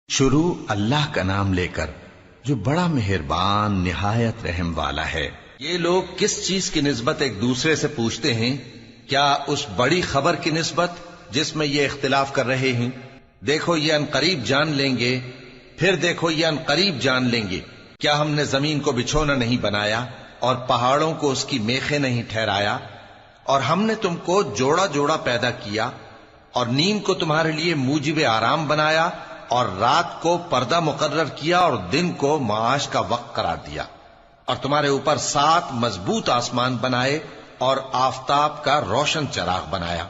شروع اللہ کا نام لے کر جو بڑا مہربان نہایت رحم والا ہے۔ یہ لوگ کس چیز کی نسبت ایک دوسرے سے پوچھتے ہیں؟ کیا اس بڑی خبر کی نسبت جس میں یہ اختلاف کر رہے ہیں؟ دیکھو یہ انقریب جان لیں گے، پھر دیکھو یہ انقریب جان لیں گے۔ کیا ہم نے زمین کو بچھونا نہیں بنایا اور پہاڑوں کو اس کی میخیں نہیں ٹھہرایا؟ اور ہم نے تم کو جوڑا جوڑا پیدا کیا اور نیند کو تمہارے لیے موجب آرام بنایا اور رات کو پردہ مقرر کیا اور دن کو معاش کا وقت قرار دیا، اور تمہارے اوپر 7 مضبوط آسمان بنائے اور آفتاب کا روشن چراغ بنایا،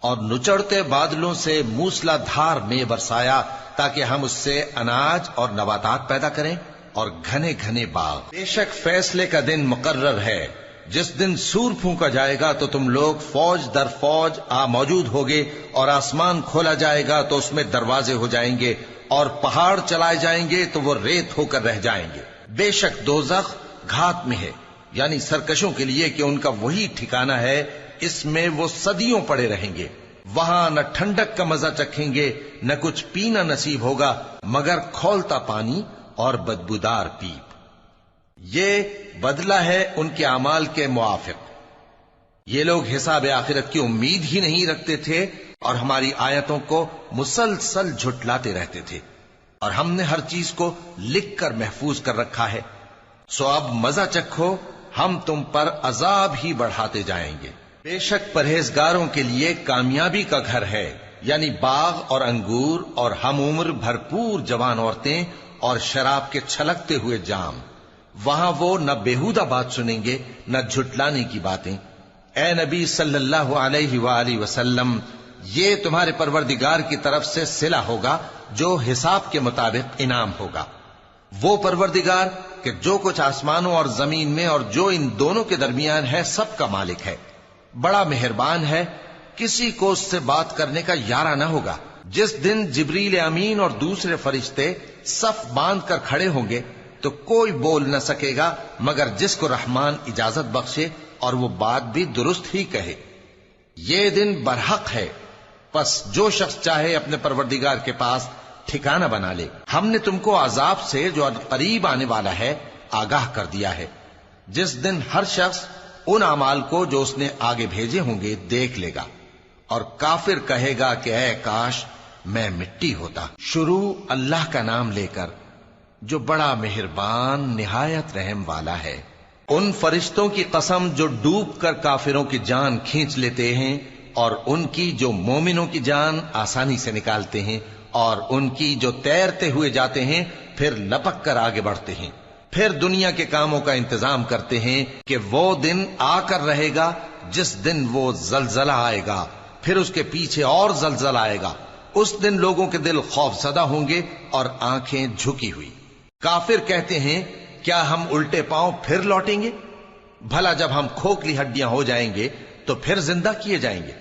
اور نچڑتے بادلوں سے موسلا دھار میں برسایا تاکہ ہم اس سے اناج اور نباتات پیدا کریں اور گھنے گھنے باغ۔ بے شک فیصلے کا دن مقرر ہے، جس دن سور پھونکا جائے گا تو تم لوگ فوج در فوج موجود ہوگے، اور آسمان کھولا جائے گا تو اس میں دروازے ہو جائیں گے، اور پہاڑ چلائے جائیں گے تو وہ ریت ہو کر رہ جائیں گے۔ بے شک دوزخ گھات میں ہے، یعنی سرکشوں کے لیے کہ ان کا وہی ٹھکانہ ہے، اس میں وہ صدیوں پڑے رہیں گے۔ وہاں نہ ٹھنڈک کا مزہ چکھیں گے، نہ کچھ پینا نصیب ہوگا مگر کھولتا پانی اور بدبودار پیپ۔ یہ بدلہ ہے ان کے اعمال کے موافق۔ یہ لوگ حساب آخرت کی امید ہی نہیں رکھتے تھے اور ہماری آیتوں کو مسلسل جھٹلاتے رہتے تھے، اور ہم نے ہر چیز کو لکھ کر محفوظ کر رکھا ہے۔ سو اب مزہ چکھو، ہم تم پر عذاب ہی بڑھاتے جائیں گے۔ بے شک پرہیزگاروں کے لیے کامیابی کا گھر ہے، یعنی باغ اور انگور اور ہم عمر بھرپور جوان عورتیں اور شراب کے چھلکتے ہوئے جام۔ وہاں وہ نہ بیہودہ بات سنیں گے نہ جھٹلانے کی باتیں۔ اے نبی صلی اللہ علیہ وآلہ وسلم، یہ تمہارے پروردگار کی طرف سے صلہ ہوگا جو حساب کے مطابق انعام ہوگا۔ وہ پروردگار کہ جو کچھ آسمانوں اور زمین میں اور جو ان دونوں کے درمیان ہے سب کا مالک ہے، بڑا مہربان ہے، کسی کو اس سے بات کرنے کا یارہ نہ ہوگا۔ جس دن جبریل امین اور دوسرے فرشتے صف باندھ کر کھڑے ہوں گے تو کوئی بول نہ سکے گا مگر جس کو رحمان اجازت بخشے اور وہ بات بھی درست ہی کہے۔ یہ دن برحق ہے، پس جو شخص چاہے اپنے پروردگار کے پاس ٹھکانہ بنا لے۔ ہم نے تم کو عذاب سے جو قریب آنے والا ہے آگاہ کر دیا ہے، جس دن ہر شخص ان اعمال کو جو اس نے آگے بھیجے ہوں گے دیکھ لے گا، اور کافر کہے گا کہ اے کاش میں مٹی ہوتا۔ شروع اللہ کا نام لے کر جو بڑا مہربان نہایت رحم والا ہے۔ ان فرشتوں کی قسم جو ڈوب کر کافروں کی جان کھینچ لیتے ہیں، اور ان کی جو مومنوں کی جان آسانی سے نکالتے ہیں، اور ان کی جو تیرتے ہوئے جاتے ہیں پھر لپک کر آگے بڑھتے ہیں، پھر دنیا کے کاموں کا انتظام کرتے ہیں کہ وہ دن آ کر رہے گا جس دن وہ زلزلہ آئے گا، پھر اس کے پیچھے اور زلزلہ آئے گا۔ اس دن لوگوں کے دل خوف زدہ ہوں گے اور آنکھیں جھکی ہوئی۔ کافر کہتے ہیں کیا ہم الٹے پاؤں پھر لوٹیں گے؟ بھلا جب ہم کھوکھلی ہڈیاں ہو جائیں گے تو پھر زندہ کیے جائیں گے؟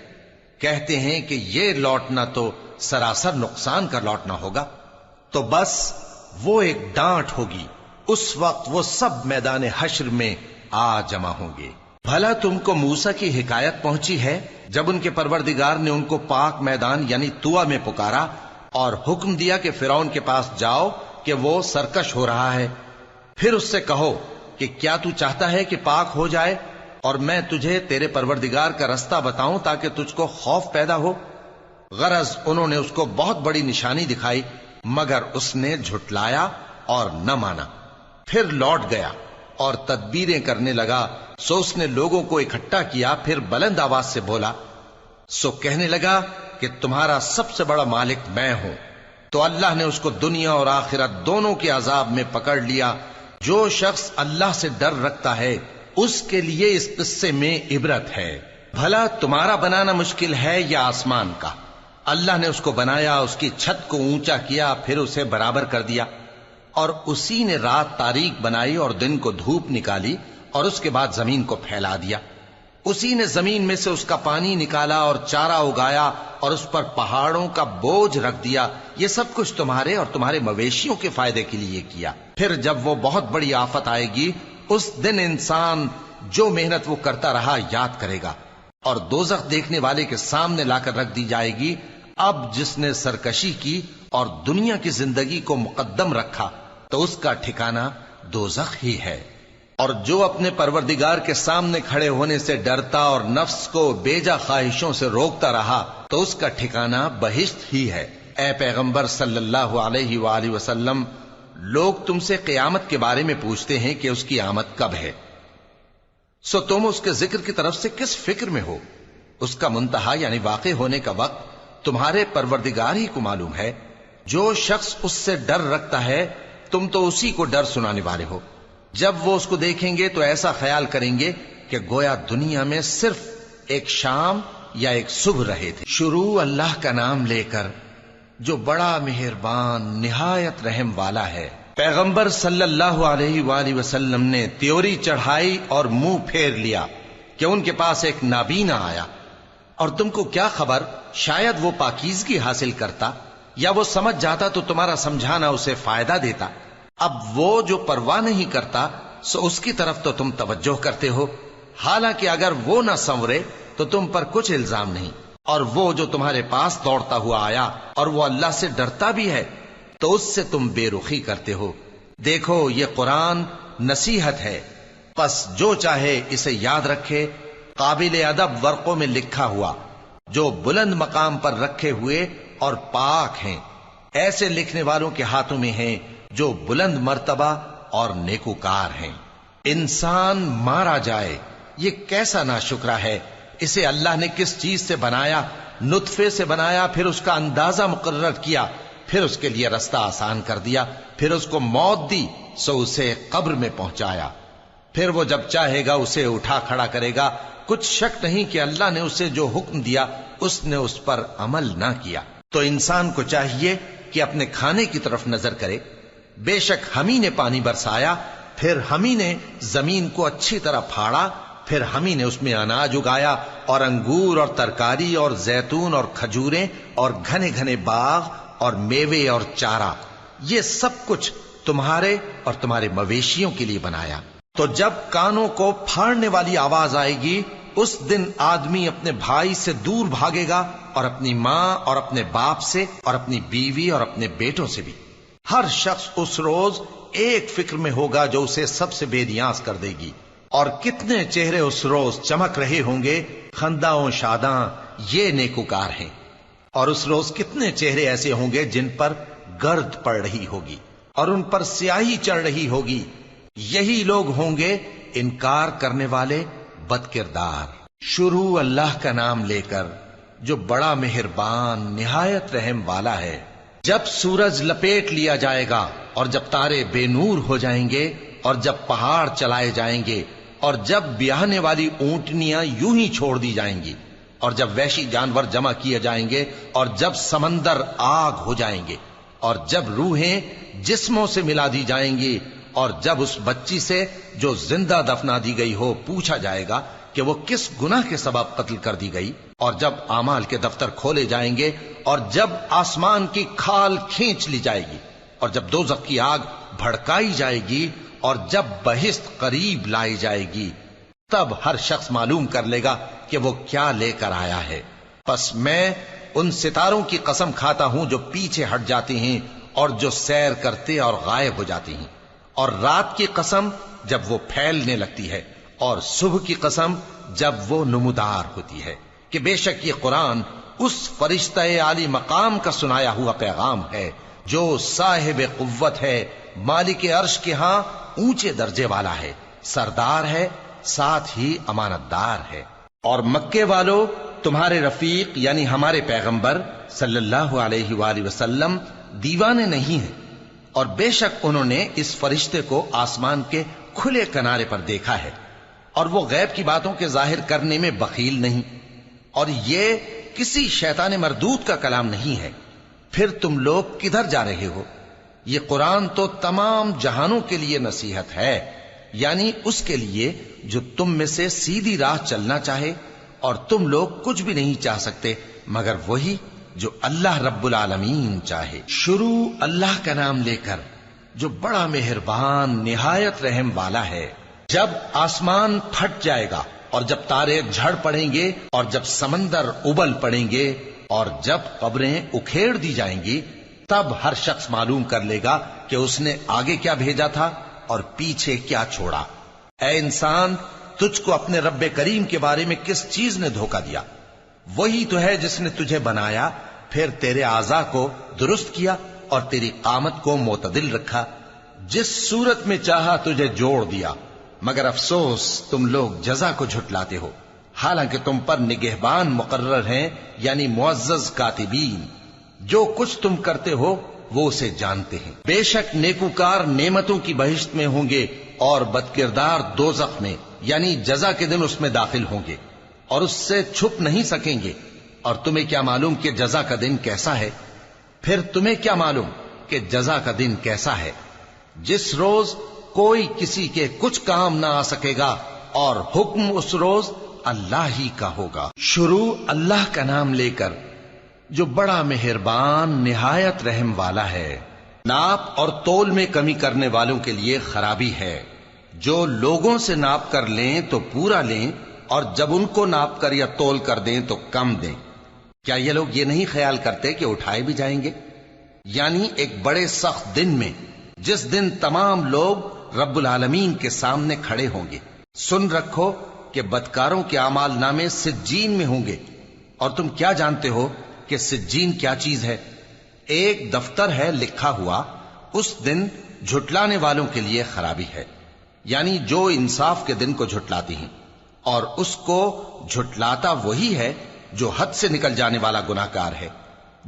کہتے ہیں کہ یہ لوٹنا تو سراسر نقصان کا لوٹنا ہوگا۔ تو بس وہ ایک ڈانٹ ہوگی، اس وقت وہ سب میدان حشر میں آ جمع ہوں گے۔ بھلا تم کو موسیٰ کی حکایت پہنچی ہے جب ان کے پروردگار نے ان کو پاک میدان یعنی طویٰ میں پکارا اور حکم دیا کہ فرعون کے پاس جاؤ کہ وہ سرکش ہو رہا ہے، پھر اس سے کہو کہ کیا تو چاہتا ہے کہ پاک ہو جائے اور میں تجھے تیرے پروردگار کا رستہ بتاؤں تاکہ تجھ کو خوف پیدا ہو؟ غرض انہوں نے اس کو بہت بڑی نشانی دکھائی مگر اس نے جھٹلایا اور نہ مانا، پھر لوٹ گیا اور تدبیریں کرنے لگا۔ سو اس نے لوگوں کو اکٹھا کیا، پھر بلند آواز سے بولا، سو کہنے لگا کہ تمہارا سب سے بڑا مالک میں ہوں۔ تو اللہ نے اس کو دنیا اور آخرت دونوں کے عذاب میں پکڑ لیا۔ جو شخص اللہ سے ڈر رکھتا ہے اس کے لیے اس قصے میں عبرت ہے۔ بھلا تمہارا بنانا مشکل ہے یا آسمان کا؟ اللہ نے اس کو بنایا، اس کی چھت کو اونچا کیا، پھر اسے برابر کر دیا، اور اسی نے رات تاریک بنائی اور دن کو دھوپ نکالی، اور اس کے بعد زمین کو پھیلا دیا۔ اسی نے زمین میں سے اس کا پانی نکالا اور چارہ اگایا اور اس پر پہاڑوں کا بوجھ رکھ دیا۔ یہ سب کچھ تمہارے اور تمہارے مویشیوں کے فائدے کے لیے کیا۔ پھر جب وہ بہت بڑی آفت آئے گی اس دن انسان جو محنت وہ کرتا رہا یاد کرے گا، اور دوزخ دیکھنے والے کے سامنے لا کر رکھ دی جائے گی۔ اب جس نے سرکشی کی اور دنیا کی زندگی کو مقدم رکھا تو اس کا ٹھکانہ دوزخ ہی ہے، اور جو اپنے پروردگار کے سامنے کھڑے ہونے سے ڈرتا اور نفس کو بیجا خواہشوں سے روکتا رہا تو اس کا ٹھکانہ بہشت ہی ہے۔ اے پیغمبر صلی اللہ علیہ وآلہ وسلم، لوگ تم سے قیامت کے بارے میں پوچھتے ہیں کہ اس کی آمد کب ہے، سو تم اس کے ذکر کی طرف سے کس فکر میں ہو؟ اس کا منتہا یعنی واقع ہونے کا وقت تمہارے پروردگار ہی کو معلوم ہے۔ جو شخص اس سے ڈر رکھتا ہے تم تو اسی کو ڈر سنانے والے ہو۔ جب وہ اس کو دیکھیں گے تو ایسا خیال کریں گے کہ گویا دنیا میں صرف ایک شام یا ایک صبح رہے تھے۔ شروع اللہ کا نام لے کر جو بڑا مہربان نہایت رحم والا ہے۔ پیغمبر صلی اللہ علیہ وآلہ وسلم نے تیوری چڑھائی اور منہ پھیر لیا کہ ان کے پاس ایک نابینا آیا، اور تم کو کیا خبر، شاید وہ پاکیزگی حاصل کرتا یا وہ سمجھ جاتا تو تمہارا سمجھانا اسے فائدہ دیتا۔ اب وہ جو پرواہ نہیں کرتا سو اس کی طرف تو تم توجہ کرتے ہو، حالانکہ اگر وہ نہ سنورے تو تم پر کچھ الزام نہیں۔ اور وہ جو تمہارے پاس دوڑتا ہوا آیا اور وہ اللہ سے ڈرتا بھی ہے تو اس سے تم بے رخی کرتے ہو۔ دیکھو یہ قرآن نصیحت ہے، پس جو چاہے اسے یاد رکھے۔ قابل ادب ورقوں میں لکھا ہوا جو بلند مقام پر رکھے ہوئے اور پاک ہیں، ایسے لکھنے والوں کے ہاتھوں میں ہیں جو بلند مرتبہ اور نیکوکار ہیں۔ انسان مارا جائے، یہ کیسا ناشکرا ہے۔ اسے اللہ نے کس چیز سے بنایا؟ نطفے سے بنایا، پھر اس کا اندازہ مقرر کیا، پھر اس کے لیے رستہ آسان کر دیا، پھر اس کو موت دی سو اسے قبر میں پہنچایا، پھر وہ جب چاہے گا اسے اٹھا کھڑا کرے گا۔ کچھ شک نہیں کہ اللہ نے اسے جو حکم دیا اس نے اس پر عمل نہ کیا۔ تو انسان کو چاہیے کہ اپنے کھانے کی طرف نظر کرے۔ بے شک ہم ہی نے پانی برسایا، پھر ہم ہی نے زمین کو اچھی طرح پھاڑا، پھر ہم ہی نے اس میں اناج اگایا اور انگور اور ترکاری اور زیتون اور کھجوریں اور گھنے گھنے باغ اور میوے اور چارہ، یہ سب کچھ تمہارے اور تمہارے مویشیوں کے لیے بنایا۔ تو جب کانوں کو پھاڑنے والی آواز آئے گی اس دن آدمی اپنے بھائی سے دور بھاگے گا، اور اپنی ماں اور اپنے باپ سے اور اپنی بیوی اور اپنے بیٹوں سے بھی۔ ہر شخص اس روز ایک فکر میں ہوگا جو اسے سب سے بے نیاز کر دے گی۔ اور کتنے چہرے اس روز چمک رہے ہوں گے، خنداں و شاداں، یہ نیکوکار ہیں۔ اور اس روز کتنے چہرے ایسے ہوں گے جن پر گرد پڑ رہی ہوگی اور ان پر سیاہی چڑھ رہی ہوگی، یہی لوگ ہوں گے انکار کرنے والے بد کردار۔ شروع اللہ کا نام لے کر جو بڑا مہربان نہایت رحم والا ہے۔ جب سورج لپیٹ لیا جائے گا اور جب تارے بے نور ہو جائیں گے اور جب پہاڑ چلائے جائیں گے اور جب بیاہنے والی اونٹنیاں یوں ہی چھوڑ دی جائیں گی اور جب وحشی جانور جمع کیے جائیں گے اور جب سمندر آگ ہو جائیں گے اور جب روحیں جسموں سے ملا دی جائیں گی اور جب اس بچی سے جو زندہ دفنا دی گئی ہو پوچھا جائے گا کہ وہ کس گناہ کے سبب قتل کر دی گئی، اور جب اعمال کے دفتر کھولے جائیں گے اور جب آسمان کی کھال کھینچ لی جائے گی اور جب دوزخ کی آگ بھڑکائی جائے گی اور جب بہشت قریب لائی جائے گی، تب ہر شخص معلوم کر لے گا کہ وہ کیا لے کر آیا ہے۔ پس میں ان ستاروں کی قسم کھاتا ہوں جو پیچھے ہٹ جاتے ہیں اور جو سیر کرتے اور غائب ہو جاتے ہیں، اور رات کی قسم جب وہ پھیلنے لگتی ہے، اور صبح کی قسم جب وہ نمودار ہوتی ہے، کہ بے شک یہ قرآن اس فرشتہ عالی مقام کا سنایا ہوا پیغام ہے جو صاحب قوت ہے، مالک عرش کے ہاں اونچے درجے والا ہے، سردار ہے، ساتھ ہی امانت دار ہے۔ اور مکے والو، تمہارے رفیق یعنی ہمارے پیغمبر صلی اللہ علیہ وآلہ وسلم دیوانے نہیں ہیں، اور بے شک انہوں نے اس فرشتے کو آسمان کے کھلے کنارے پر دیکھا ہے، اور وہ غیب کی باتوں کے ظاہر کرنے میں بخیل نہیں، اور یہ کسی شیطان مردود کا کلام نہیں ہے۔ پھر تم لوگ کدھر جا رہے ہو؟ یہ قرآن تو تمام جہانوں کے لیے نصیحت ہے، یعنی اس کے لیے جو تم میں سے سیدھی راہ چلنا چاہے، اور تم لوگ کچھ بھی نہیں چاہ سکتے مگر وہی جو اللہ رب العالمین چاہے۔ شروع اللہ کا نام لے کر جو بڑا مہربان نہایت رحم والا ہے۔ جب آسمان پھٹ جائے گا اور جب تارے جھڑ پڑیں گے اور جب سمندر ابل پڑیں گے اور جب قبریں اکھیڑ دی جائیں گی، تب ہر شخص معلوم کر لے گا کہ اس نے آگے کیا بھیجا تھا اور پیچھے کیا چھوڑا۔ اے انسان، تجھ کو اپنے رب کریم کے بارے میں کس چیز نے دھوکہ دیا؟ وہی تو ہے جس نے تجھے بنایا، پھر تیرے اعضاء کو درست کیا اور تیری قامت کو معتدل رکھا، جس صورت میں چاہا تجھے جوڑ دیا۔ مگر افسوس تم لوگ جزا کو جھٹلاتے ہو، حالانکہ تم پر نگہبان مقرر ہیں، یعنی معزز کاتبین۔ جو کچھ تم کرتے ہو وہ اسے جانتے ہیں۔ بے شک نیکوکار نعمتوں کی بہشت میں ہوں گے اور بدکردار دوزخ میں، یعنی جزا کے دن اس میں داخل ہوں گے اور اس سے چھپ نہیں سکیں گے۔ اور تمہیں کیا معلوم کہ جزا کا دن کیسا ہے؟ پھر تمہیں کیا معلوم کہ جزا کا دن کیسا ہے؟ جس روز کوئی کسی کے کچھ کام نہ آ سکے گا اور حکم اس روز اللہ ہی کا ہوگا۔ شروع اللہ کا نام لے کر جو بڑا مہربان نہایت رحم والا ہے۔ ناپ اور تول میں کمی کرنے والوں کے لیے خرابی ہے۔ جو لوگوں سے ناپ کر لیں تو پورا لیں، اور جب ان کو ناپ کر یا تول کر دیں تو کم دیں۔ کیا یہ لوگ یہ نہیں خیال کرتے کہ اٹھائے بھی جائیں گے؟ یعنی ایک بڑے سخت دن میں، جس دن تمام لوگ رب العالمین کے سامنے کھڑے ہوں گے۔ سن رکھو کہ بدکاروں کے اعمال نامے سجین میں ہوں گے، اور تم کیا جانتے ہو کہ سجین کیا چیز ہے؟ ایک دفتر ہے لکھا ہوا، اس دن جھٹلانے والوں کے لیے خرابی ہے، یعنی جو انصاف کے دن کو جھٹلاتی ہیں، اور اس کو جھٹلاتا وہی ہے جو حد سے نکل جانے والا گناہگار ہے۔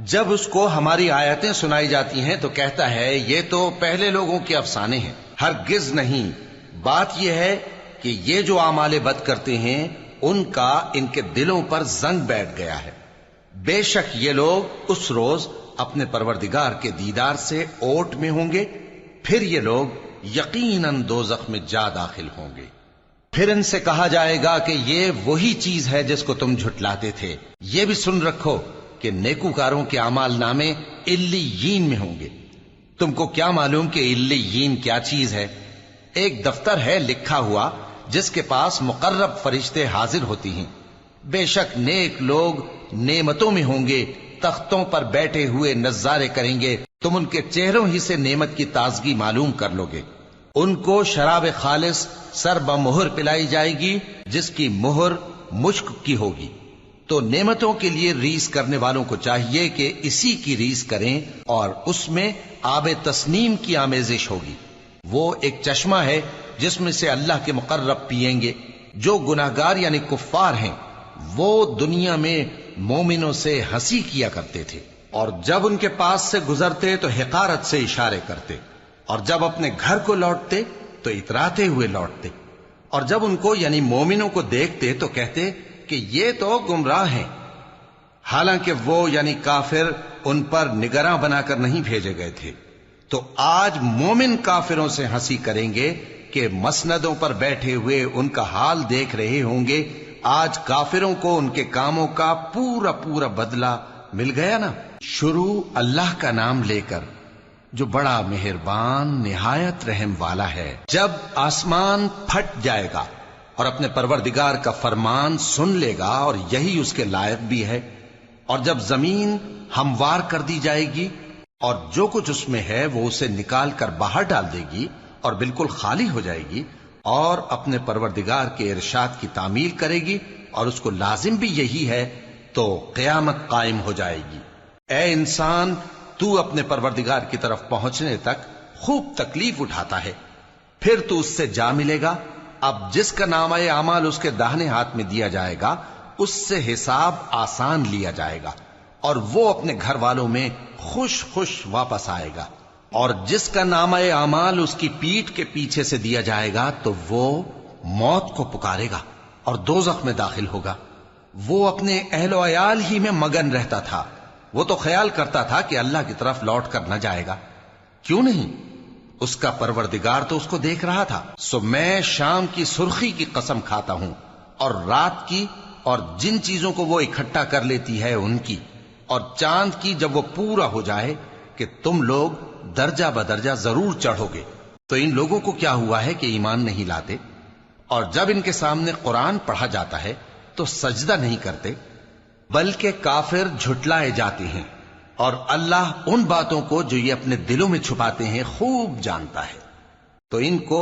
جب اس کو ہماری آیتیں سنائی جاتی ہیں تو کہتا ہے یہ تو پہلے لوگوں کے افسانے ہیں۔ ہرگز نہیں، بات یہ ہے کہ یہ جو اعمال بد کرتے ہیں ان کا ان کے دلوں پر زنگ بیٹھ گیا ہے۔ بے شک یہ لوگ اس روز اپنے پروردگار کے دیدار سے اوٹ میں ہوں گے، پھر یہ لوگ یقیناً دوزخ میں جا داخل ہوں گے۔ پھر ان سے کہا جائے گا کہ یہ وہی چیز ہے جس کو تم جھٹلاتے تھے۔ یہ بھی سن رکھو کہ نیکوکاروں کے اعمال نامے علیین میں ہوں گے۔ تم کو کیا معلوم کہ علیین کیا چیز ہے؟ ایک دفتر ہے لکھا ہوا جس کے پاس مقرب فرشتے حاضر ہوتی ہیں۔ بے شک نیک لوگ نعمتوں میں ہوں گے، تختوں پر بیٹھے ہوئے نظارے کریں گے، تم ان کے چہروں ہی سے نعمت کی تازگی معلوم کر لو گے۔ ان کو شراب خالص سر بمہر پلائی جائے گی جس کی مہر مشک کی ہوگی۔ تو نعمتوں کے لیے ریس کرنے والوں کو چاہیے کہ اسی کی ریس کریں، اور اس میں آب تسنیم کی آمیزش ہوگی۔ وہ ایک چشمہ ہے جس میں سے اللہ کے مقرب پیئیں گے۔ جو گناہگار یعنی کفار ہیں وہ دنیا میں مومنوں سے ہنسی کیا کرتے تھے، اور جب ان کے پاس سے گزرتے تو حقارت سے اشارے کرتے، اور جب اپنے گھر کو لوٹتے تو اتراتے ہوئے لوٹتے، اور جب ان کو یعنی مومنوں کو دیکھتے تو کہتے کہ یہ تو گمراہ ہیں، حالانکہ وہ یعنی کافر ان پر نگراں بنا کر نہیں بھیجے گئے تھے۔ تو آج مومن کافروں سے ہنسی کریں گے کہ مسندوں پر بیٹھے ہوئے ان کا حال دیکھ رہے ہوں گے۔ آج کافروں کو ان کے کاموں کا پورا پورا بدلہ مل گیا نا۔ شروع اللہ کا نام لے کر جو بڑا مہربان نہایت رحم والا ہے۔ جب آسمان پھٹ جائے گا اور اپنے پروردگار کا فرمان سن لے گا، اور یہی اس کے لائق بھی ہے، اور جب زمین ہموار کر دی جائے گی اور جو کچھ اس میں ہے وہ اسے نکال کر باہر ڈال دے گی اور بالکل خالی ہو جائے گی، اور اپنے پروردگار کے ارشاد کی تعمیل کرے گی، اور اس کو لازم بھی یہی ہے، تو قیامت قائم ہو جائے گی۔ اے انسان، تو اپنے پروردگار کی طرف پہنچنے تک خوب تکلیف اٹھاتا ہے، پھر تو اس سے جا ملے گا۔ اب جس کا نامہ اعمال اس کے داہنے ہاتھ میں دیا جائے گا اس سے حساب آسان لیا جائے گا، اور وہ اپنے گھر والوں میں خوش خوش واپس آئے گا۔ اور جس کا نامہ اعمال اس کی پیٹھ کے پیچھے سے دیا جائے گا تو وہ موت کو پکارے گا اور دوزخ میں داخل ہوگا۔ وہ اپنے اہل و عیال ہی میں مگن رہتا تھا، وہ تو خیال کرتا تھا کہ اللہ کی طرف لوٹ کر نہ جائے گا، کیوں نہیں؟ اس کا پروردگار تو اس کو دیکھ رہا تھا۔ سو میں شام کی سرخی کی قسم کھاتا ہوں، اور رات کی، اور جن چیزوں کو وہ اکٹھا کر لیتی ہے ان کی، اور چاند کی جب وہ پورا ہو جائے، کہ تم لوگ درجہ بدرجہ ضرور چڑھو گے۔ تو ان لوگوں کو کیا ہوا ہے کہ ایمان نہیں لاتے؟ اور جب ان کے سامنے قرآن پڑھا جاتا ہے تو سجدہ نہیں کرتے، بلکہ کافر جھٹلائے جاتے ہیں۔ اور اللہ ان باتوں کو جو یہ اپنے دلوں میں چھپاتے ہیں خوب جانتا ہے۔ تو ان کو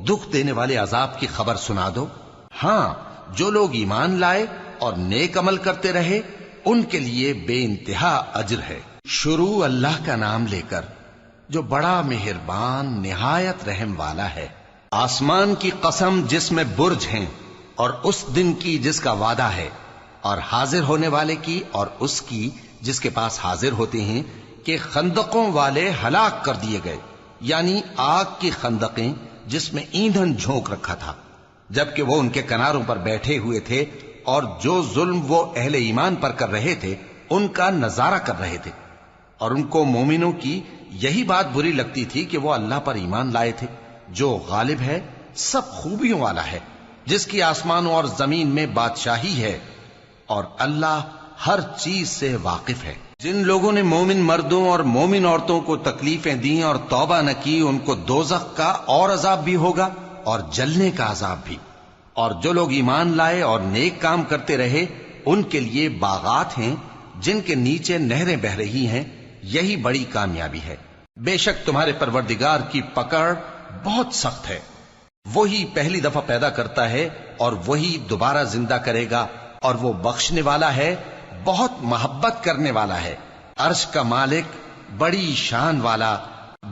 دکھ دینے والے عذاب کی خبر سنا دو۔ ہاں، جو لوگ ایمان لائے اور نیک عمل کرتے رہے ان کے لیے بے انتہا اجر ہے۔ شروع اللہ کا نام لے کر جو بڑا مہربان نہایت رحم والا ہے۔ آسمان کی قسم جس میں برج ہیں، اور اس دن کی جس کا وعدہ ہے، اور حاضر ہونے والے کی اور اس کی جس کے پاس حاضر ہوتے ہیں، کہ خندقوں والے ہلاک کر دیے گئے، یعنی آگ کی خندقیں جس میں ایندھن جھونک رکھا تھا، جبکہ وہ ان کے کناروں پر بیٹھے ہوئے تھے اور جو ظلم وہ اہل ایمان پر کر رہے تھے ان کا نظارہ کر رہے تھے، اور ان کو مومنوں کی یہی بات بری لگتی تھی کہ وہ اللہ پر ایمان لائے تھے جو غالب ہے، سب خوبیوں والا ہے، جس کی آسمانوں اور زمین میں بادشاہی ہے، اور اللہ ہر چیز سے واقف ہے۔ جن لوگوں نے مومن مردوں اور مومن عورتوں کو تکلیفیں دیں اور توبہ نہ کی، ان کو دوزخ کا اور عذاب بھی ہوگا اور جلنے کا عذاب بھی۔ اور جو لوگ ایمان لائے اور نیک کام کرتے رہے ان کے لیے باغات ہیں جن کے نیچے نہریں بہ رہی ہیں، یہی بڑی کامیابی ہے۔ بے شک تمہارے پروردگار کی پکڑ بہت سخت ہے، وہی پہلی دفعہ پیدا کرتا ہے اور وہی دوبارہ زندہ کرے گا، اور وہ بخشنے والا ہے، بہت محبت کرنے والا ہے، عرش کا مالک، بڑی شان والا،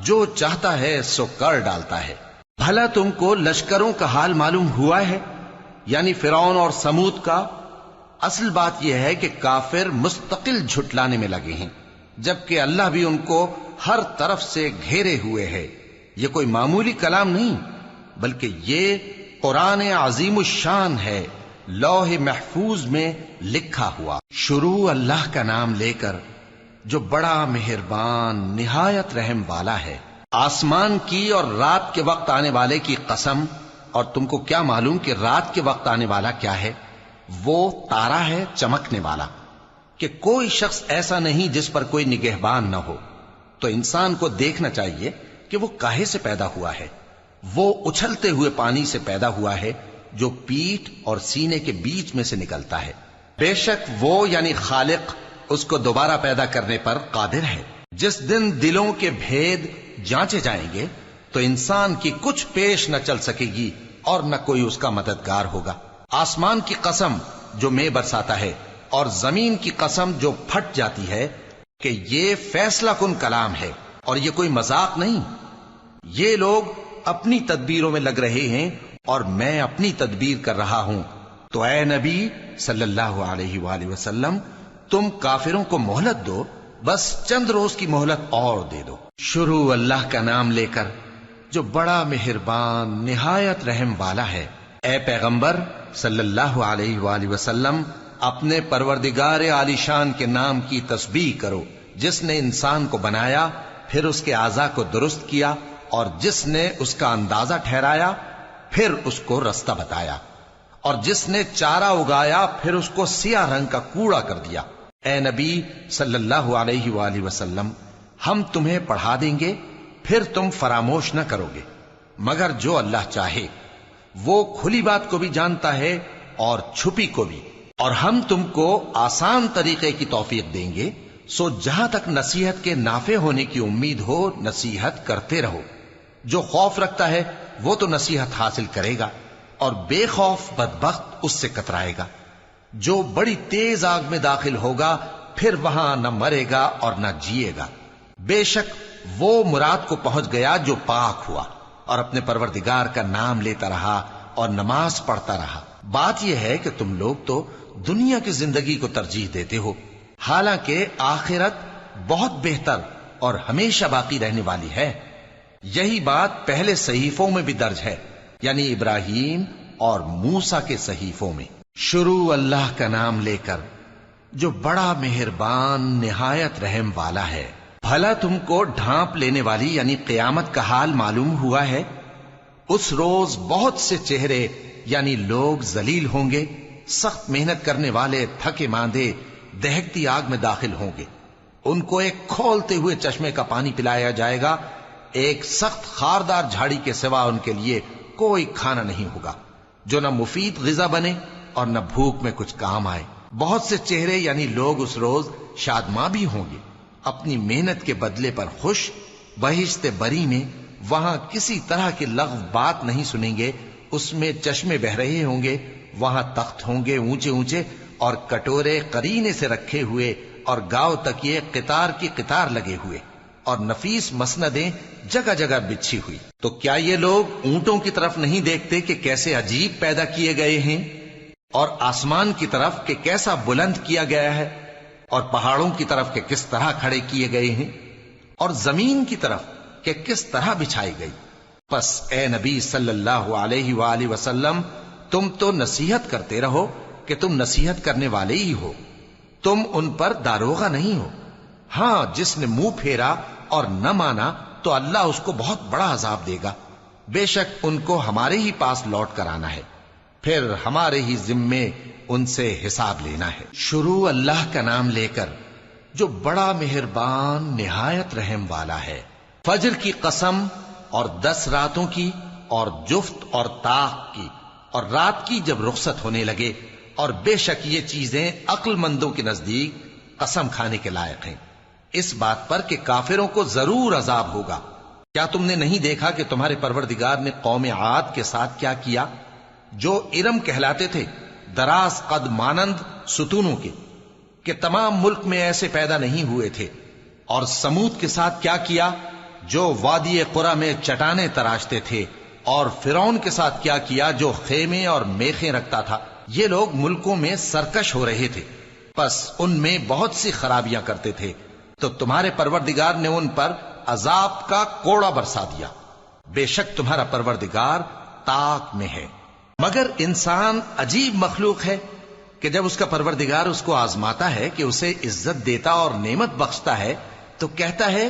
جو چاہتا ہے سو کر ڈالتا ہے۔ بھلا تم کو لشکروں کا حال معلوم ہوا ہے، یعنی فرعون اور سمود کا؟ اصل بات یہ ہے کہ کافر مستقل جھٹلانے میں لگے ہیں، جبکہ اللہ بھی ان کو ہر طرف سے گھیرے ہوئے ہے۔ یہ کوئی معمولی کلام نہیں، بلکہ یہ قرآن عظیم الشان ہے، لوح محفوظ میں لکھا ہوا۔ شروع اللہ کا نام لے کر جو بڑا مہربان نہایت رحم والا ہے۔ آسمان کی اور رات کے وقت آنے والے کی قسم، اور تم کو کیا معلوم کہ رات کے وقت آنے والا کیا ہے؟ وہ تارا ہے چمکنے والا، کہ کوئی شخص ایسا نہیں جس پر کوئی نگہبان نہ ہو۔ تو انسان کو دیکھنا چاہیے کہ وہ کاہے سے پیدا ہوا ہے۔ وہ اچھلتے ہوئے پانی سے پیدا ہوا ہے جو پیٹھ اور سینے کے بیچ میں سے نکلتا ہے۔ بے شک وہ یعنی خالق اس کو دوبارہ پیدا کرنے پر قادر ہے۔ جس دن دلوں کے بھید جانچے جائیں گے تو انسان کی کچھ پیش نہ چل سکے گی اور نہ کوئی اس کا مددگار ہوگا۔ آسمان کی قسم جو مے برساتا ہے، اور زمین کی قسم جو پھٹ جاتی ہے، کہ یہ فیصلہ کن کلام ہے اور یہ کوئی مذاق نہیں۔ یہ لوگ اپنی تدبیروں میں لگ رہے ہیں اور میں اپنی تدبیر کر رہا ہوں۔ تو اے نبی صلی اللہ علیہ وآلہ وسلم، تم کافروں کو مہلت دو، بس چند روز کی مہلت اور دے دو۔ شروع اللہ کا نام لے کر جو بڑا مہربان نہایت رحم والا ہے۔ اے پیغمبر صلی اللہ علیہ وآلہ وسلم، اپنے پروردگار عالی شان کے نام کی تسبیح کرو، جس نے انسان کو بنایا، پھر اس کے اعضاء کو درست کیا، اور جس نے اس کا اندازہ ٹھہرایا، پھر اس کو رستہ بتایا، اور جس نے چارہ اگایا، پھر اس کو سیاہ رنگ کا کوڑا کر دیا۔ اے نبی صلی اللہ علیہ وآلہ وسلم، ہم تمہیں پڑھا دیں گے، پھر تم فراموش نہ کرو گے، مگر جو اللہ چاہے۔ وہ کھلی بات کو بھی جانتا ہے اور چھپی کو بھی، اور ہم تم کو آسان طریقے کی توفیق دیں گے، سو جہاں تک نصیحت کے نافع ہونے کی امید ہو نصیحت کرتے رہو۔ جو خوف رکھتا ہے وہ تو نصیحت حاصل کرے گا، اور بے خوف بدبخت اس سے کترائے گا۔ جو بڑی تیز آگ میں داخل ہوگا، پھر وہاں نہ مرے گا اور نہ جیے گا۔ بے شک وہ مراد کو پہنچ گیا جو پاک ہوا اور اپنے پروردگار کا نام لیتا رہا اور نماز پڑھتا رہا۔ بات یہ ہے کہ تم لوگ تو دنیا کی زندگی کو ترجیح دیتے ہو، حالانکہ آخرت بہت بہتر اور ہمیشہ باقی رہنے والی ہے۔ یہی بات پہلے صحیفوں میں بھی درج ہے، یعنی ابراہیم اور موسیٰ کے صحیفوں میں۔ شروع اللہ کا نام لے کر جو بڑا مہربان نہایت رحم والا ہے۔ بھلا تم کو ڈھانپ لینے والی یعنی قیامت کا حال معلوم ہوا ہے؟ اس روز بہت سے چہرے یعنی لوگ ذلیل ہوں گے، سخت محنت کرنے والے تھکے ماندے دہکتی آگ میں داخل ہوں گے۔ ان کو ایک کھولتے ہوئے چشمے کا پانی پلایا جائے گا، ایک سخت خاردار جھاڑی کے سوا ان کے لیے کوئی کھانا نہیں ہوگا جو نہ مفید غذا بنے اور نہ بھوک میں کچھ کام آئے۔ بہت سے چہرے یعنی لوگ اس روز شادماں بھی ہوں گے، اپنی محنت کے بدلے پر خوش بہشت بری میں وہاں کسی طرح کی لغو بات نہیں سنیں گے، اس میں چشمے بہ رہے ہوں گے، وہاں تخت ہوں گے اونچے اونچے اور کٹورے قرینے سے رکھے ہوئے اور گاؤ تکیے قطار کی قطار لگے ہوئے اور نفیس مسندیں جگہ جگہ بچھی ہوئی۔ تو کیا یہ لوگ اونٹوں کی طرف نہیں دیکھتے کہ کیسے عجیب پیدا کیے گئے ہیں، اور آسمان کی طرف کہ کیسا بلند کیا گیا ہے، اور پہاڑوں کی طرف کہ کس طرح کھڑے کیے گئے ہیں، اور زمین کی طرف کہ کس طرح بچھائی گئی؟ پس اے نبی صلی اللہ علیہ وآلہ وسلم، تم تو نصیحت کرتے رہو کہ تم نصیحت کرنے والے ہی ہو، تم ان پر داروغہ نہیں ہو۔ ہاں، جس نے منہ پھیرا اور نہ مانا تو اللہ اس کو بہت بڑا عذاب دے گا، بے شک ان کو ہمارے ہی پاس لوٹ کر آنا ہے، پھر ہمارے ہی ذمے ان سے حساب لینا ہے۔ شروع اللہ کا نام لے کر جو بڑا مہربان نہایت رحم والا ہے۔ فجر کی قسم اور 10 راتوں کی اور جفت اور طاق کی اور رات کی جب رخصت ہونے لگے، اور بے شک یہ چیزیں عقل مندوں کے نزدیک قسم کھانے کے لائق ہیں، اس بات پر کہ کافروں کو ضرور عذاب ہوگا۔ کیا تم نے نہیں دیکھا کہ تمہارے پروردگار نے قوم عاد کے ساتھ کیا کیا، جو ارم کہلاتے تھے، دراز قد مانند ستونوں کے، کہ تمام ملک میں ایسے پیدا نہیں ہوئے تھے؟ اور سمود کے ساتھ کیا کیا، جو وادی قرا میں چٹانیں تراشتے تھے؟ اور فرعون کے ساتھ کیا کیا، جو خیمے اور میخیں رکھتا تھا؟ یہ لوگ ملکوں میں سرکش ہو رہے تھے، پس ان میں بہت سی خرابیاں کرتے تھے، تو تمہارے پروردگار نے ان پر عذاب کا کوڑا برسا دیا۔ بے شک تمہارا پروردگار طاق میں ہے۔ مگر انسان عجیب مخلوق ہے کہ جب اس کا پروردگار اس کو آزماتا ہے کہ اسے عزت دیتا اور نعمت بخشتا ہے تو کہتا ہے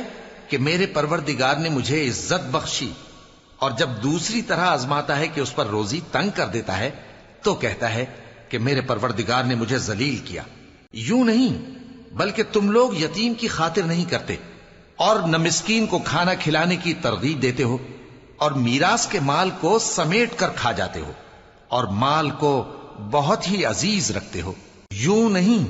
کہ میرے پروردگار نے مجھے عزت بخشی، اور جب دوسری طرح آزماتا ہے کہ اس پر روزی تنگ کر دیتا ہے تو کہتا ہے کہ میرے پروردگار نے مجھے ذلیل کیا۔ یوں نہیں، بلکہ تم لوگ یتیم کی خاطر نہیں کرتے، اور نہ مسکین کو کھانا کھلانے کی ترغیب دیتے ہو، اور میراث کے مال کو سمیٹ کر کھا جاتے ہو، اور مال کو بہت ہی عزیز رکھتے ہو۔ یوں نہیں،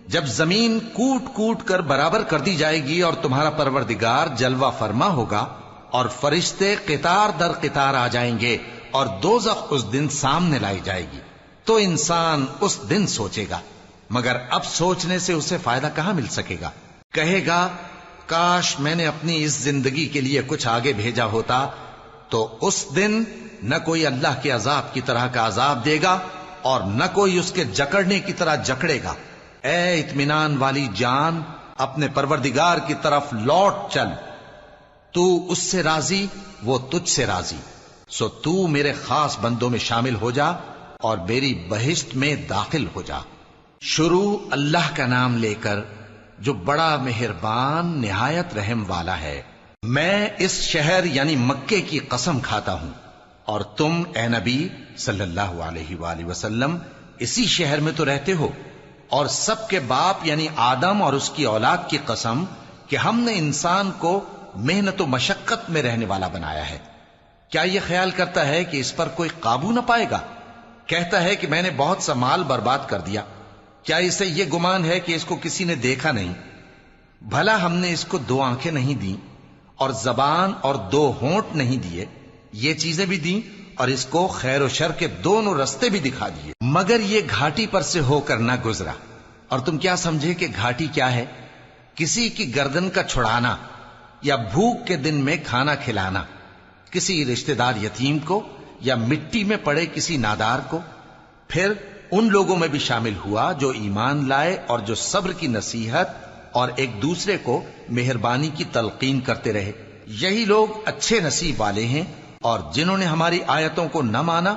جب زمین کوٹ کوٹ کر برابر کر دی جائے گی اور تمہارا پروردگار جلوہ فرما ہوگا اور فرشتے قطار در قطار آ جائیں گے اور دوزخ اس دن سامنے لائی جائے گی، تو انسان اس دن سوچے گا، مگر اب سوچنے سے اسے فائدہ کہاں مل سکے گا؟ کہے گا کاش میں نے اپنی اس زندگی کے لیے کچھ آگے بھیجا ہوتا، تو اس دن نہ کوئی اللہ کے عذاب کی طرح کا عذاب دے گا اور نہ کوئی اس کے جکڑنے کی طرح جکڑے گا۔ اے اطمینان والی جان، اپنے پروردگار کی طرف لوٹ چل، تو اس سے راضی، وہ تجھ سے راضی، سو تو میرے خاص بندوں میں شامل ہو جا اور میری بہشت میں داخل ہو جا۔ شروع اللہ کا نام لے کر جو بڑا مہربان نہایت رحم والا ہے۔ میں اس شہر یعنی مکے کی قسم کھاتا ہوں، اور تم اے نبی صلی اللہ علیہ وآلہ وسلم اسی شہر میں تو رہتے ہو، اور سب کے باپ یعنی آدم اور اس کی اولاد کی قسم کہ ہم نے انسان کو محنت و مشقت میں رہنے والا بنایا ہے۔ کیا یہ خیال کرتا ہے کہ اس پر کوئی قابو نہ پائے گا؟ کہتا ہے کہ میں نے بہت سا مال برباد کر دیا۔ کیا اسے یہ گمان ہے کہ اس کو کسی نے دیکھا نہیں؟ بھلا ہم نے اس کو 2 آنکھیں نہیں دیں اور زبان اور 2 ہونٹ نہیں دیے؟ یہ چیزیں بھی دیں اور اس کو خیر و شر کے دونوں رستے بھی دکھا دیے، مگر یہ گھاٹی پر سے ہو کر نہ گزرا۔ اور تم کیا سمجھے کہ گھاٹی کیا ہے؟ کسی کی گردن کا چھڑانا، یا بھوک کے دن میں کھانا کھلانا، کسی رشتہ دار یتیم کو، یا مٹی میں پڑے کسی نادار کو۔ پھر ان لوگوں میں بھی شامل ہوا جو ایمان لائے اور جو صبر کی نصیحت اور ایک دوسرے کو مہربانی کی تلقین کرتے رہے۔ یہی لوگ اچھے نصیب والے ہیں، اور جنہوں نے ہماری آیتوں کو نہ مانا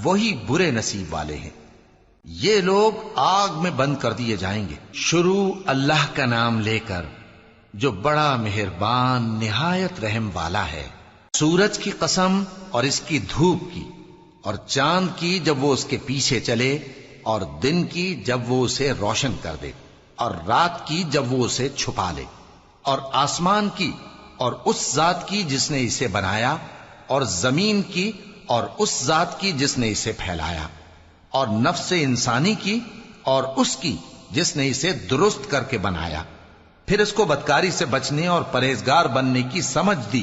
وہی برے نصیب والے ہیں۔ یہ لوگ آگ میں بند کر دیے جائیں گے۔ شروع اللہ کا نام لے کر جو بڑا مہربان نہایت رحم والا ہے۔ سورج کی قسم اور اس کی دھوپ کی، اور چاند کی جب وہ اس کے پیچھے چلے، اور دن کی جب وہ اسے روشن کر دے، اور رات کی جب وہ اسے چھپا لے، اور آسمان کی اور اس ذات کی جس نے اسے بنایا، اور زمین کی اور اس ذات کی جس نے اسے پھیلایا، اور نفس انسانی کی اور اس کی جس نے اسے درست کر کے بنایا۔ پھر اس کو بدکاری سے بچنے اور پرہیزگار بننے کی سمجھ دی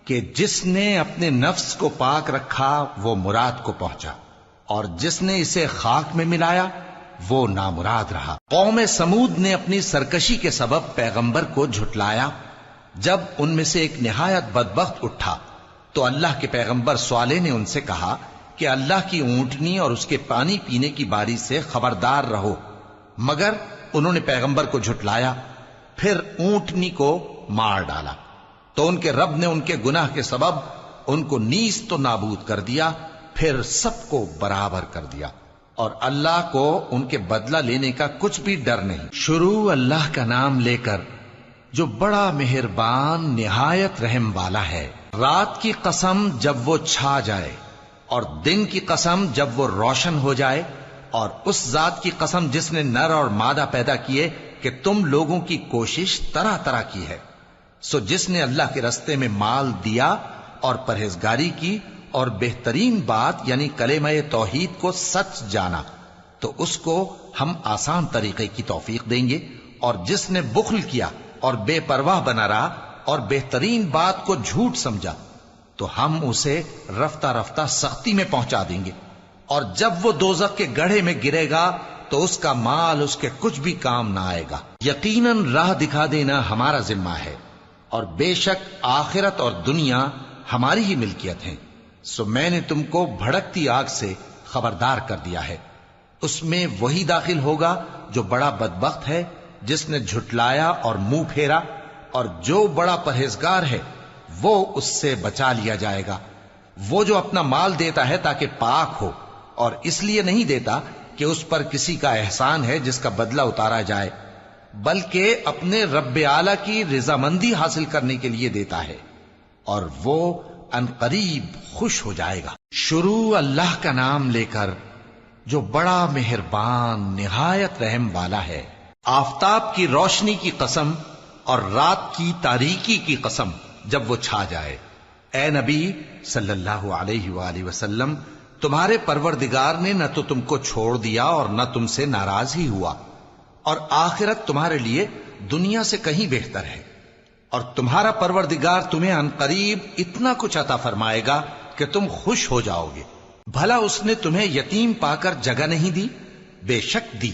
کہ جس نے اپنے نفس کو پاک رکھا وہ مراد کو پہنچا، اور جس نے اسے خاک میں ملایا وہ نامراد رہا۔ قوم سمود نے اپنی سرکشی کے سبب پیغمبر کو جھٹلایا۔ جب ان میں سے ایک نہایت بدبخت اٹھا تو اللہ کے پیغمبر صالح نے ان سے کہا کہ اللہ کی اونٹنی اور اس کے پانی پینے کی باری سے خبردار رہو، مگر انہوں نے پیغمبر کو جھٹلایا، پھر اونٹنی کو مار ڈالا تو ان کے رب نے ان کے گناہ کے سبب ان کو نیست و نابود کر دیا، پھر سب کو برابر کر دیا، اور اللہ کو ان کے بدلہ لینے کا کچھ بھی ڈر نہیں۔ شروع اللہ کا نام لے کر جو بڑا مہربان نہایت رحم والا ہے۔ رات کی قسم جب وہ چھا جائے، اور دن کی قسم جب وہ روشن ہو جائے، اور اس ذات کی قسم جس نے نر اور مادہ پیدا کیے کہ تم لوگوں کی کوشش طرح طرح کی ہے۔ سو جس نے اللہ کے رستے میں مال دیا اور پرہیزگاری کی اور بہترین بات یعنی کلمہ توحید کو سچ جانا، تو اس کو ہم آسان طریقے کی توفیق دیں گے، اور جس نے بخل کیا اور بے پرواہ بنا رہا اور بہترین بات کو جھوٹ سمجھا، تو ہم اسے رفتہ رفتہ سختی میں پہنچا دیں گے، اور جب وہ دوزخ کے گڑھے میں گرے گا تو اس کا مال اس کے کچھ بھی کام نہ آئے گا۔ یقیناً راہ دکھا دینا ہمارا ذمہ ہے، اور بے شک آخرت اور دنیا ہماری ہی ملکیت ہیں۔ سو میں نے تم کو بھڑکتی آگ سے خبردار کر دیا ہے، اس میں وہی داخل ہوگا جو بڑا بدبخت ہے، جس نے جھٹلایا اور منہ پھیرا، اور جو بڑا پرہیزگار ہے وہ اس سے بچا لیا جائے گا۔ وہ جو اپنا مال دیتا ہے تاکہ پاک ہو، اور اس لیے نہیں دیتا کہ اس پر کسی کا احسان ہے جس کا بدلہ اتارا جائے، بلکہ اپنے رب اعلی کی رضامندی حاصل کرنے کے لیے دیتا ہے، اور وہ ان قریب خوش ہو جائے گا۔ شروع اللہ کا نام لے کر جو بڑا مہربان نہایت رحم والا ہے۔ آفتاب کی روشنی کی قسم اور رات کی تاریکی کی قسم جب وہ چھا جائے۔ اے نبی صلی اللہ علیہ وآلہ وسلم، تمہارے پروردگار نے نہ تو تم کو چھوڑ دیا اور نہ تم سے ناراض ہی ہوا، اور آخرت تمہارے لیے دنیا سے کہیں بہتر ہے، اور تمہارا پروردگار تمہیں عنقریب اتنا کچھ عطا فرمائے گا کہ تم خوش ہو جاؤ گے۔ بھلا اس نے تمہیں یتیم پا کر جگہ نہیں دی؟ بے شک دی،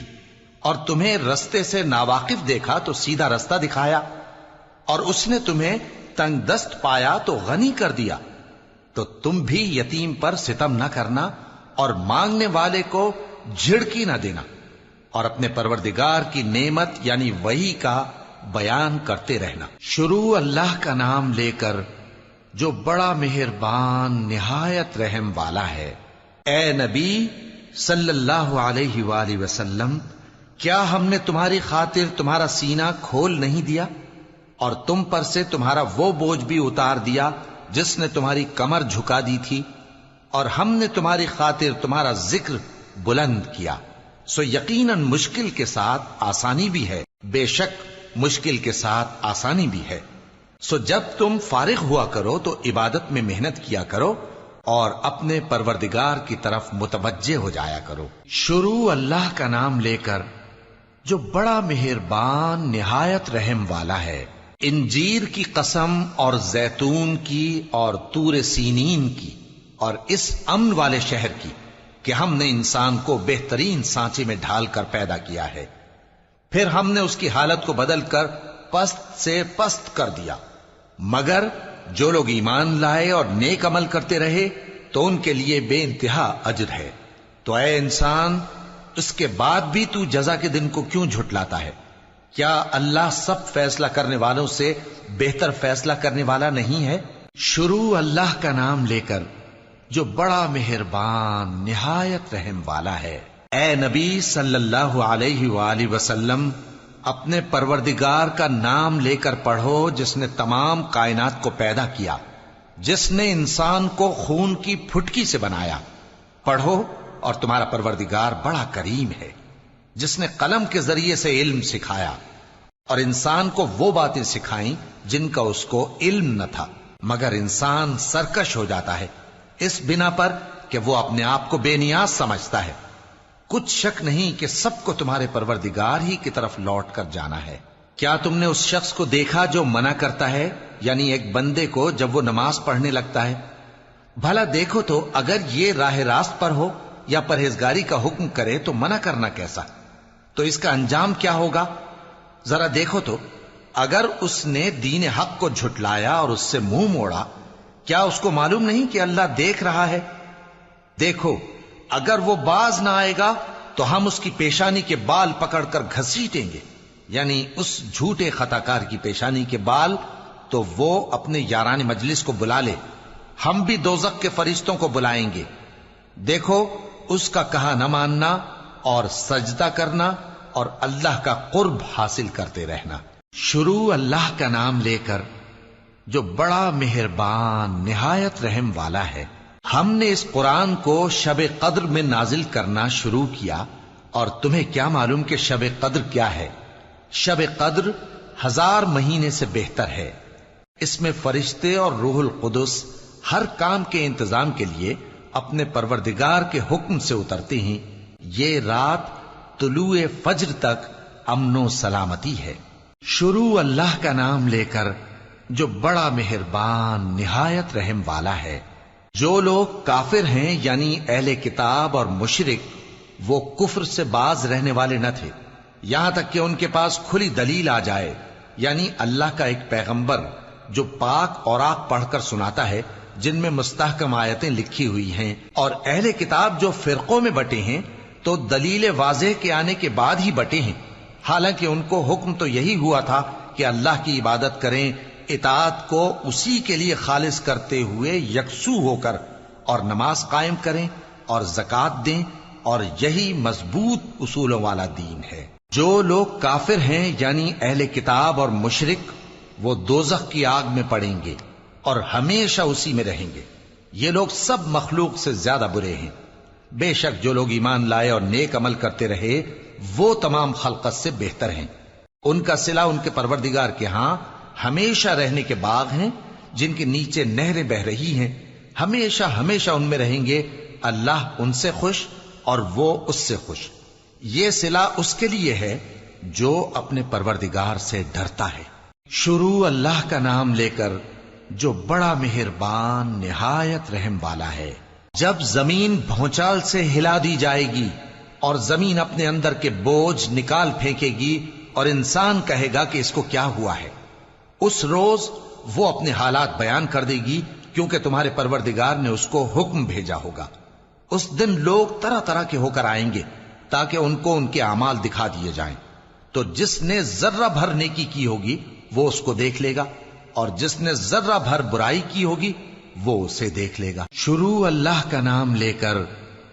اور تمہیں رستے سے ناواقف دیکھا تو سیدھا رستہ دکھایا، اور اس نے تمہیں تنگ دست پایا تو غنی کر دیا۔ تو تم بھی یتیم پر ستم نہ کرنا، اور مانگنے والے کو جھڑکی نہ دینا، اور اپنے پروردگار کی نعمت یعنی وحی کا بیان کرتے رہنا۔ شروع اللہ کا نام لے کر جو بڑا مہربان نہایت رحم والا ہے۔ اے نبی صلی اللہ علیہ وآلہ وسلم، کیا ہم نے تمہاری خاطر تمہارا سینہ کھول نہیں دیا، اور تم پر سے تمہارا وہ بوجھ بھی اتار دیا جس نے تمہاری کمر جھکا دی تھی، اور ہم نے تمہاری خاطر تمہارا ذکر بلند کیا۔ سو یقیناً مشکل کے ساتھ آسانی بھی ہے، بے شک مشکل کے ساتھ آسانی بھی ہے۔ سو جب تم فارغ ہوا کرو تو عبادت میں محنت کیا کرو، اور اپنے پروردگار کی طرف متوجہ ہو جایا کرو۔ شروع اللہ کا نام لے کر جو بڑا مہربان نہایت رحم والا ہے۔ انجیر کی قسم، اور زیتون کی، اور طور سینین کی، اور اس امن والے شہر کی کہ ہم نے انسان کو بہترین سانچے میں ڈھال کر پیدا کیا ہے، پھر ہم نے اس کی حالت کو بدل کر پست سے پست کر دیا، مگر جو لوگ ایمان لائے اور نیک عمل کرتے رہے تو ان کے لیے بے انتہا اجر ہے۔ تو اے انسان، اس کے بعد بھی تو جزا کے دن کو کیوں جھٹلاتا ہے؟ کیا اللہ سب فیصلہ کرنے والوں سے بہتر فیصلہ کرنے والا نہیں ہے؟ شروع اللہ کا نام لے کر جو بڑا مہربان نہایت رحم والا ہے۔ اے نبی صلی اللہ علیہ وآلہ وسلم، اپنے پروردگار کا نام لے کر پڑھو جس نے تمام کائنات کو پیدا کیا، جس نے انسان کو خون کی پھٹکی سے بنایا۔ پڑھو، اور تمہارا پروردگار بڑا کریم ہے، جس نے قلم کے ذریعے سے علم سکھایا، اور انسان کو وہ باتیں سکھائیں جن کا اس کو علم نہ تھا، مگر انسان سرکش ہو جاتا ہے اس بنا پر کہ وہ اپنے آپ کو بے نیاز سمجھتا ہے۔ کچھ شک نہیں کہ سب کو تمہارے پروردگار ہی کی طرف لوٹ کر جانا ہے۔ کیا تم نے اس شخص کو دیکھا جو منع کرتا ہے، یعنی ایک بندے کو جب وہ نماز پڑھنے لگتا ہے؟ بھلا دیکھو تو اگر یہ راہ راست پر ہو یا پرہیزگاری کا حکم کرے تو منع کرنا کیسا؟ تو اس کا انجام کیا ہوگا؟ ذرا دیکھو تو اگر اس نے دین حق کو جھٹلایا اور اس سے منہ موڑا، کیا اس کو معلوم نہیں کہ اللہ دیکھ رہا ہے؟ دیکھو اگر وہ باز نہ آئے گا تو ہم اس کی پیشانی کے بال پکڑ کر گھسیٹیں گے، یعنی اس جھوٹے خطا کار کی پیشانی کے بال، تو وہ اپنے یاران مجلس کو بلا لے، ہم بھی دوزخ کے فرشتوں کو بلائیں گے۔ دیکھو اس کا کہا نہ ماننا اور سجدہ کرنا اور اللہ کا قرب حاصل کرتے رہنا۔ شروع اللہ کا نام لے کر جو بڑا مہربان نہایت رحم والا ہے۔ ہم نے اس قرآن کو شب قدر میں نازل کرنا شروع کیا، اور تمہیں کیا معلوم کہ شب قدر کیا ہے؟ شب قدر 1000 مہینے سے بہتر ہے۔ اس میں فرشتے اور روح القدس ہر کام کے انتظام کے لیے اپنے پروردگار کے حکم سے اترتے ہیں۔ یہ رات طلوع فجر تک امن و سلامتی ہے۔ شروع اللہ کا نام لے کر جو بڑا مہربان نہایت رحم والا ہے۔ جو لوگ کافر ہیں یعنی اہل کتاب اور مشرک، وہ کفر سے باز رہنے والے نہ تھے یہاں تک کہ ان کے پاس کھلی دلیل آ جائے، یعنی اللہ کا ایک پیغمبر جو پاک اوراق پڑھ کر سناتا ہے جن میں مستحکم آیتیں لکھی ہوئی ہیں، اور اہل کتاب جو فرقوں میں بٹے ہیں تو دلیل واضح کے آنے کے بعد ہی بٹے ہیں، حالانکہ ان کو حکم تو یہی ہوا تھا کہ اللہ کی عبادت کریں، اطاعت کو اسی کے لیے خالص کرتے ہوئے یکسو ہو کر، اور نماز قائم کریں اور زکوٰۃ دیں، اور یہی مضبوط اصولوں والا دین ہے۔ جو لوگ کافر ہیں یعنی اہل کتاب اور مشرک، وہ دوزخ کی آگ میں پڑیں گے اور ہمیشہ اسی میں رہیں گے۔ یہ لوگ سب مخلوق سے زیادہ برے ہیں۔ بے شک جو لوگ ایمان لائے اور نیک عمل کرتے رہے وہ تمام خلقت سے بہتر ہیں۔ ان کا صلہ ان کے پروردگار کے ہاں ہمیشہ رہنے کے باغ ہیں جن کے نیچے نہریں بہ رہی ہیں، ہمیشہ ہمیشہ ان میں رہیں گے۔ اللہ ان سے خوش اور وہ اس سے خوش۔ یہ صلہ اس کے لیے ہے جو اپنے پروردگار سے ڈرتا ہے۔ شروع اللہ کا نام لے کر جو بڑا مہربان نہایت رحم والا ہے۔ جب زمین بھونچال سے ہلا دی جائے گی اور زمین اپنے اندر کے بوجھ نکال پھینکے گی اور انسان کہے گا کہ اس کو کیا ہوا ہے، اس روز وہ اپنے حالات بیان کر دے گی، کیونکہ تمہارے پروردگار نے اس کو حکم بھیجا ہوگا۔ اس دن لوگ طرح طرح کے ہو کر آئیں گے تاکہ ان کو ان کے اعمال دکھا دیے جائیں، تو جس نے ذرہ بھر نیکی کی ہوگی وہ اس کو دیکھ لے گا، اور جس نے ذرہ بھر برائی کی ہوگی وہ اسے دیکھ لے گا۔ شروع اللہ کا نام لے کر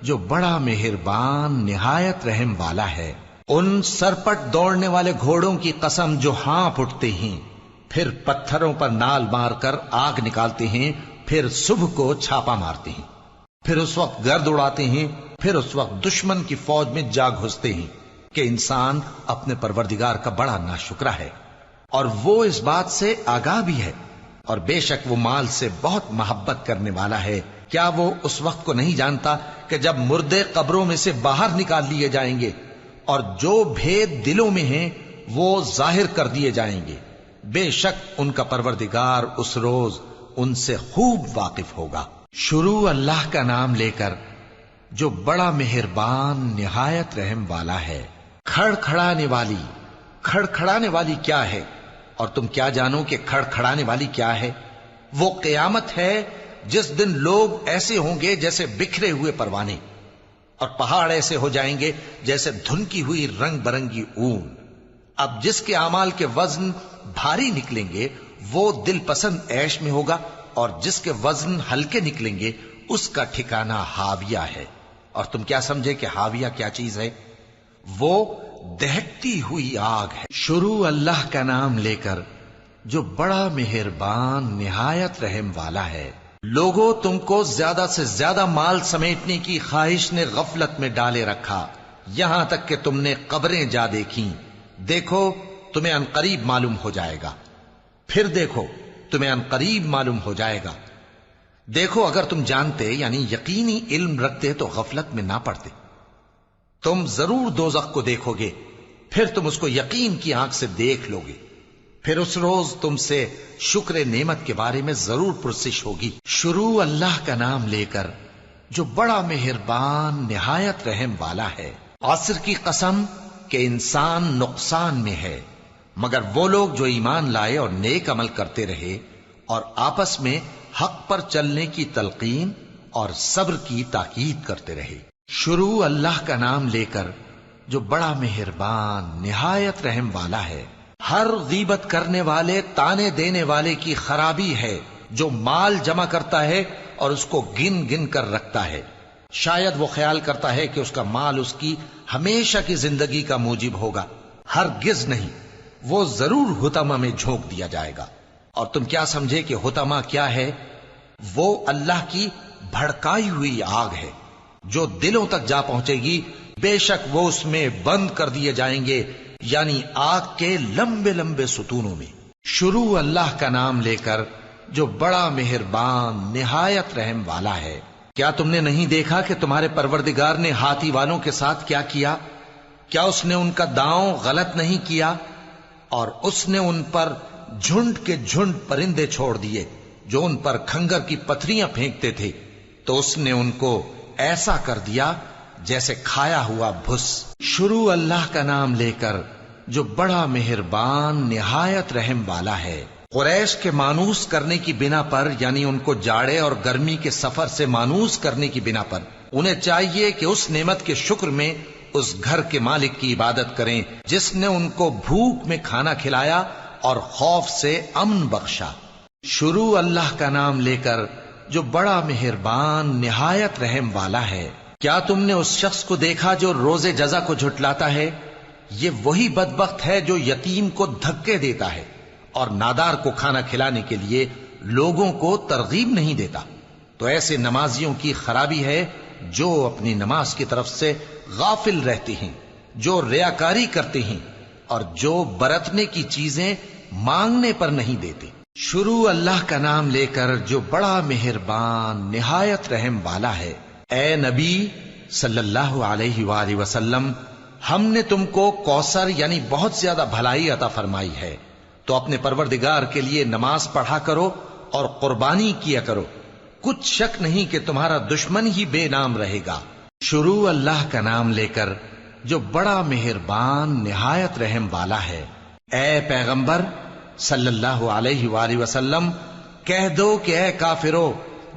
جو بڑا مہربان نہایت رحم والا ہے۔ ان سرپٹ دوڑنے والے گھوڑوں کی قسم جو ہانپ اٹھتے ہیں، پھر پتھروں پر نال مار کر آگ نکالتے ہیں، پھر صبح کو چھاپا مارتے ہیں، پھر اس وقت گرد اڑاتے ہیں، پھر اس وقت دشمن کی فوج میں جا گھستے ہیں کہ انسان اپنے پروردگار کا بڑا ناشکرا ہے، اور وہ اس بات سے آگاہ بھی ہے، اور بے شک وہ مال سے بہت محبت کرنے والا ہے۔ کیا وہ اس وقت کو نہیں جانتا کہ جب مردے قبروں میں سے باہر نکال لیے جائیں گے اور جو بھید دلوں میں ہیں وہ ظاہر کر دیے جائیں گے، بے شک ان کا پروردگار اس روز ان سے خوب واقف ہوگا۔ شروع اللہ کا نام لے کر جو بڑا مہربان نہایت رحم والا ہے۔ کھڑکھڑانے والی، کھڑکھڑانے والی کیا ہے؟ اور تم کیا جانو کہ کھڑکھڑانے والی کیا ہے؟ وہ قیامت ہے جس دن لوگ ایسے ہوں گے جیسے بکھرے ہوئے پروانے، اور پہاڑ ایسے ہو جائیں گے جیسے دھنکی ہوئی رنگ برنگی اون۔ اب جس کے اعمال کے وزن بھاری نکلیں گے وہ دل پسند عیش میں ہوگا، اور جس کے وزن ہلکے نکلیں گے اس کا ٹھکانہ ہاویہ ہے۔ اور تم کیا سمجھے کہ ہاویہ کیا چیز ہے؟ وہ دہکتی ہوئی آگ ہے۔ شروع اللہ کا نام لے کر جو بڑا مہربان نہایت رحم والا ہے۔ لوگوں، تم کو زیادہ سے زیادہ مال سمیٹنے کی خواہش نے غفلت میں ڈالے رکھا، یہاں تک کہ تم نے قبریں جا دیکھیں۔ دیکھو تمہیں عنقریب معلوم ہو جائے گا، پھر دیکھو تمہیں عنقریب معلوم ہو جائے گا۔ دیکھو اگر تم جانتے یعنی یقینی علم رکھتے تو غفلت میں نہ پڑتے۔ تم ضرور دوزخ کو دیکھو گے، پھر تم اس کو یقین کی آنکھ سے دیکھ لو گے، پھر اس روز تم سے شکر نعمت کے بارے میں ضرور پرسش ہوگی۔ شروع اللہ کا نام لے کر جو بڑا مہربان نہایت رحم والا ہے۔ عصر کی قسم کہ انسان نقصان میں ہے مگر وہ لوگ جو ایمان لائے اور نیک عمل کرتے رہے اور آپس میں حق پر چلنے کی تلقین اور صبر کی تاکید کرتے رہے۔ شروع اللہ کا نام لے کر جو بڑا مہربان نہایت رحم والا ہے۔ ہر غیبت کرنے والے تانے دینے والے کی خرابی ہے جو مال جمع کرتا ہے اور اس کو گن گن کر رکھتا ہے، شاید وہ خیال کرتا ہے کہ اس کا مال اس کی ہمیشہ کی زندگی کا موجب ہوگا، ہرگز نہیں، وہ ضرور حطمہ میں جھونک دیا جائے گا۔ اور تم کیا سمجھے کہ حطمہ کیا ہے؟ وہ اللہ کی بھڑکائی ہوئی آگ ہے جو دلوں تک جا پہنچے گی، بے شک وہ اس میں بند کر دیے جائیں گے، یعنی آگ کے لمبے لمبے ستونوں میں۔ شروع اللہ کا نام لے کر جو بڑا مہربان نہایت رحم والا ہے۔ کیا تم نے نہیں دیکھا کہ تمہارے پروردگار نے ہاتھی والوں کے ساتھ کیا کیا؟ کیا اس نے ان کا داؤں غلط نہیں کیا؟ اور اس نے ان پر جھنڈ کے جھنڈ پرندے چھوڑ دیے جو ان پر کھنگر کی پتھریاں پھینکتے تھے، تو اس نے ان کو ایسا کر دیا جیسے کھایا ہوا بھس۔ شروع اللہ کا نام لے کر جو بڑا مہربان نہایت رحم والا ہے۔ قریش کے مانوس کرنے کی بنا پر، یعنی ان کو جاڑے اور گرمی کے سفر سے مانوس کرنے کی بنا پر، انہیں چاہیے کہ اس نعمت کے شکر میں اس گھر کے مالک کی عبادت کریں جس نے ان کو بھوک میں کھانا کھلایا اور خوف سے امن بخشا۔ شروع اللہ کا نام لے کر جو بڑا مہربان نہایت رحم والا ہے۔ کیا تم نے اس شخص کو دیکھا جو روز جزا کو جھٹلاتا ہے؟ یہ وہی بدبخت ہے جو یتیم کو دھکے دیتا ہے اور نادار کو کھانا کھلانے کے لیے لوگوں کو ترغیب نہیں دیتا۔ تو ایسے نمازیوں کی خرابی ہے جو اپنی نماز کی طرف سے غافل رہتے ہیں، جو ریاکاری کرتے ہیں اور جو برتنے کی چیزیں مانگنے پر نہیں دیتے۔ شروع اللہ کا نام لے کر جو بڑا مہربان نہایت رحم والا ہے۔ اے نبی صلی اللہ علیہ وآلہ وسلم، ہم نے تم کو کوثر یعنی بہت زیادہ بھلائی عطا فرمائی ہے، تو اپنے پروردگار کے لیے نماز پڑھا کرو اور قربانی کیا کرو، کچھ شک نہیں کہ تمہارا دشمن ہی بے نام رہے گا۔ شروع اللہ کا نام لے کر جو بڑا مہربان نہایت رحم والا ہے۔ اے پیغمبر صلی اللہ علیہ وآلہ وسلم، کہہ دو کہ اے کافرو،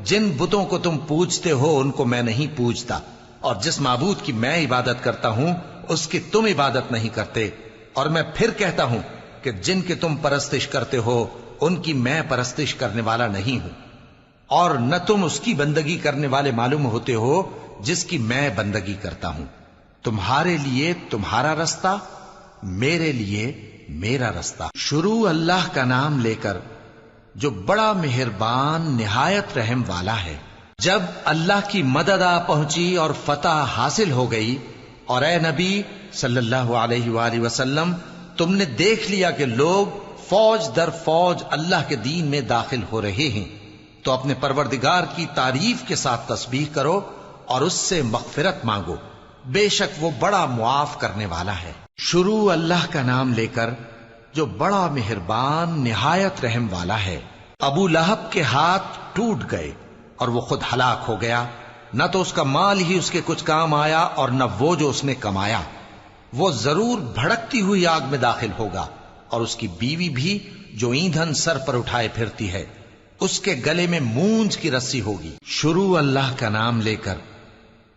جن بتوں کو تم پوجتے ہو ان کو میں نہیں پوجتا، اور جس معبود کی میں عبادت کرتا ہوں اس کی تم عبادت نہیں کرتے، اور میں پھر کہتا ہوں کہ جن کی تم پرستش کرتے ہو ان کی میں پرستش کرنے والا نہیں ہوں، اور نہ تم اس کی بندگی کرنے والے معلوم ہوتے ہو جس کی میں بندگی کرتا ہوں۔ تمہارے لیے تمہارا رستہ، میرے لیے میرا رستہ۔ شروع اللہ کا نام لے کر جو بڑا مہربان نہایت رحم والا ہے۔ جب اللہ کی مدد آ پہنچی اور فتح حاصل ہو گئی، اور اے نبی صلی اللہ علیہ وآلہ وسلم، تم نے دیکھ لیا کہ لوگ فوج در فوج اللہ کے دین میں داخل ہو رہے ہیں، تو اپنے پروردگار کی تعریف کے ساتھ تسبیح کرو اور اس سے مغفرت مانگو، بے شک وہ بڑا معاف کرنے والا ہے۔ شروع اللہ کا نام لے کر جو بڑا مہربان نہایت رحم والا ہے۔ ابو لہب کے ہاتھ ٹوٹ گئے اور وہ خود ہلاک ہو گیا، نہ تو اس کا مال ہی اس کے کچھ کام آیا اور نہ وہ جو اس نے کمایا۔ وہ ضرور بھڑکتی ہوئی آگ میں داخل ہوگا، اور اس کی بیوی بھی جو ایندھن سر پر اٹھائے پھرتی ہے، اس کے گلے میں مونج کی رسی ہوگی۔ شروع اللہ کا نام لے کر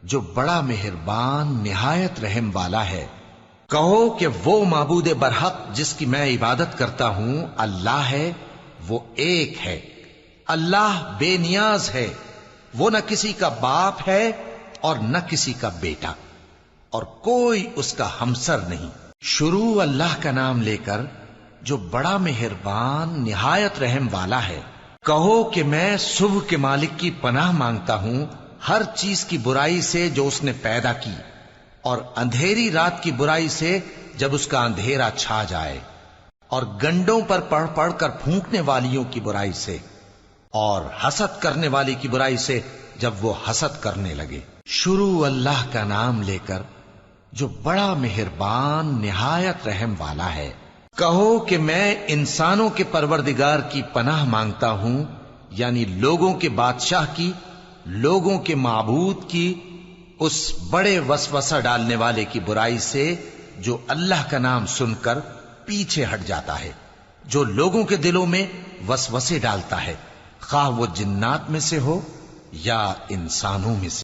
جو بڑا مہربان نہایت رحم والا ہے۔ کہو کہ وہ معبود برحق جس کی میں عبادت کرتا ہوں اللہ ہے، وہ ایک ہے، اللہ بے نیاز ہے، وہ نہ کسی کا باپ ہے اور نہ کسی کا بیٹا، اور کوئی اس کا ہمسر نہیں۔ شروع اللہ کا نام لے کر جو بڑا مہربان نہایت رحم والا ہے۔ کہو کہ میں صبح کے مالک کی پناہ مانگتا ہوں ہر چیز کی برائی سے جو اس نے پیدا کی، اور اندھیری رات کی برائی سے جب اس کا اندھیرا چھا جائے، اور گنڈوں پر پڑھ پڑھ کر پھونکنے والیوں کی برائی سے، اور حسد کرنے والی کی برائی سے جب وہ حسد کرنے لگے۔ شروع اللہ کا نام لے کر جو بڑا مہربان نہایت رحم والا ہے۔ کہو کہ میں انسانوں کے پروردگار کی پناہ مانگتا ہوں، یعنی لوگوں کے بادشاہ کی، لوگوں کے معبود کی، اس بڑے وسوسہ ڈالنے والے کی برائی سے جو اللہ کا نام سن کر پیچھے ہٹ جاتا ہے، جو لوگوں کے دلوں میں وسوسے ڈالتا ہے، خواہ وہ جنات میں سے ہو یا انسانوں میں سے۔